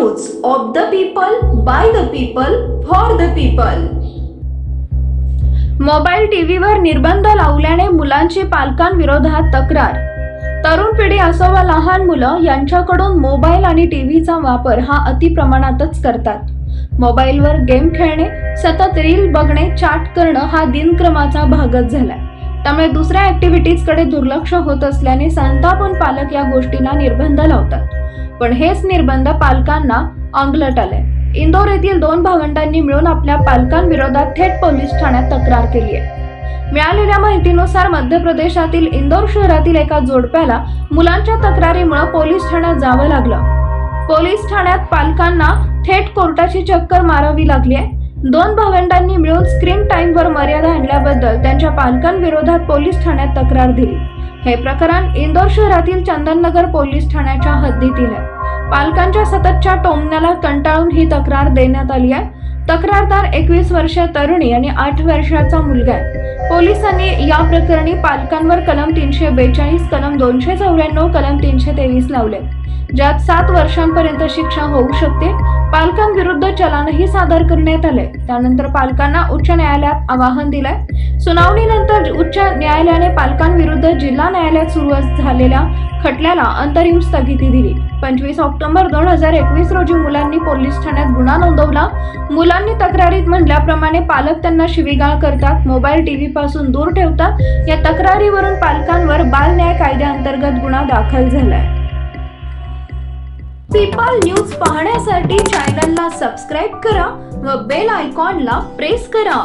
News of the people, by the people, for the people. Mobile टीव्हीवर निर्बंध लावल्याने मुलांची पालकांविरोधात तक्रार। तरुण पिढी असो वा लहान मुलं यांच्याकडून मोबाईल आणि टीव्हीचा वापर हा अति प्रमाणातच करतात। मोबाईलवर गेम खेळणे, सतत रील बघणे, चॅट करणं हा दिनक्रमाचा भागच झालाय। त्यामुळे दुसऱ्या ऍक्टिव्हिटीजकडे दुर्लक्ष होत असल्याने संतापून पालक या गोष्टींना निर्बंध लावतात। पण हेच निर्बंध पालकांना अंगलट आले। इंदोर येथील 2 भावंडांनी मिळून आपल्या पालकांविरोधात थेट पोलीस ठाण्यात तक्रार केली आहे। मिळालेल्या माहितीनुसार मध्य प्रदेशातील इंदोर शहरातील एका जोडप्याला मुलांच्या तक्रारीमुळे पोलीस ठाण्यात जावं लागलं। पोलीस ठाण्यात पालकांना थेट कोर्टाची चक्कर मारावी लागली आहे। 2 भावंडांनी मिळून स्क्रीन टाइमवर मर्यादा आणल्याबद्दल त्यांच्या पालकांविरोधात पोलीस ठाण्यात तक्रार दिली। हे प्रकरण इंदोर शहरातील चंदननगर पोलीस ठाण्याच्या हद्दीतील आहे। पालकांच्या सततच्या टोमण्याला कंटाळून ही तक्रार देण्यात आली आहे। तक्रारदार 21 वर्षीय तरुणी आणि 8 वर्षाचा मुलगा आहे। पोलिसांनी या प्रकरणी पालकांवर कलम 342, कलम 294, कलम 323 लावले, ज्यात 7 वर्षांपर्यंत शिक्षा होऊ शकते। पालकांविरुद्ध चलानही सादर करण्यात आले। त्यानंतर पालकांना उच्च न्यायालयात आवाहन दिलंय। सुनावणीनंतर उच्च न्यायालयाने पालकांविरुद्ध जिल्हा न्यायालयात सुरू झालेल्या खटल्याला अंतरिम स्थगिती दिली। 25 ऑक्टोबर 2021 रोजी मुलांनी पोलीस ठाण्यात गुन्हा नोंदवला। मुलांनी तक्रारीत म्हटल्याप्रमाणे पालक त्यांना शिवीगाळ करतात, मोबाईल टीव्ही पासून दूर ठेवतात। या तक्रारीवरून पालकांवर बाल न्याय कायद्याअंतर्गत गुन्हा दाखल झालाय। पीपल न्यूज पाहण्यासाठी चॅनलला सबस्क्राइब करा व बेल आयकॉनला प्रेस करा।